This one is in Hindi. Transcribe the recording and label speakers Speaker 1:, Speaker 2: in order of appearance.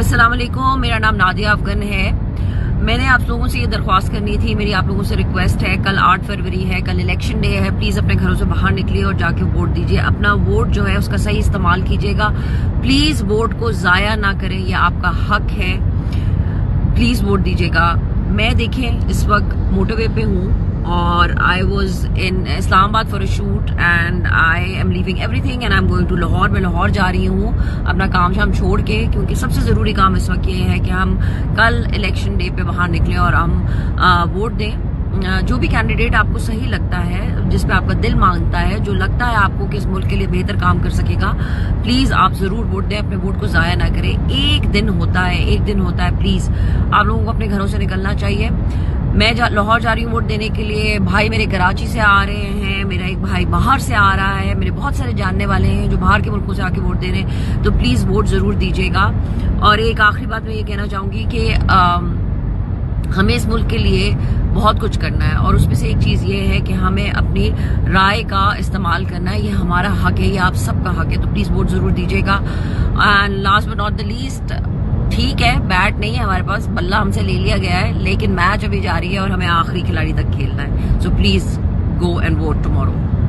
Speaker 1: अस्सलाम वालेकुम, मेरा नाम नादिया अफगन है। मैंने आप लोगों से ये दरख्वास्त करनी थी, मेरी आप लोगों से रिक्वेस्ट है। कल 8 फरवरी है, कल इलेक्शन डे है। प्लीज अपने घरों से बाहर निकलिए और जाके वोट दीजिए। अपना वोट जो है उसका सही इस्तेमाल कीजिएगा। प्लीज वोट को जाया ना करें, यह आपका हक है। प्लीज वोट दीजिएगा। मैं देखें इस वक्त मोटरवे पे हूँ और I was in Islamabad for a shoot and I am leaving everything and I am going to Lahore. मैं लाहौर जा रही हूँ अपना काम शाम छोड़ के, क्योंकि सबसे ज़रूरी काम इस वक्त ये है कि हम कल इलेक्शन डे पे बाहर निकलें और हम वोट दें। जो भी कैंडिडेट आपको सही लगता है, जिस पे आपका दिल मांगता है, जो लगता है आपको कि इस मुल्क के लिए बेहतर काम कर सकेगा, प्लीज आप जरूर वोट दें। अपने वोट को जाया ना करें। एक दिन होता है। प्लीज आप लोगों को अपने घरों से निकलना चाहिए। मैं लाहौर जा रही हूँ वोट देने के लिए। भाई मेरे कराची से आ रहे हैं, मेरा एक भाई बाहर से आ रहा है, मेरे बहुत सारे जानने वाले हैं जो बाहर के मुल्कों से आके वोट दे रहे हैं। तो प्लीज वोट जरूर दीजिएगा। और एक आखिरी बात मैं ये कहना चाहूंगी कि हमें इस मुल्क के लिए बहुत कुछ करना है और उसमें से एक चीज ये है कि हमें अपनी राय का इस्तेमाल करना है। ये हमारा हक है, ये आप सबका हक है। तो प्लीज वोट जरूर दीजिएगा। And last but not the least, ठीक है बैट नहीं है हमारे पास, बल्ला हमसे ले लिया गया है, लेकिन मैच अभी जारी है और हमें आखिरी खिलाड़ी तक खेलना है। So please go and vote tomorrow.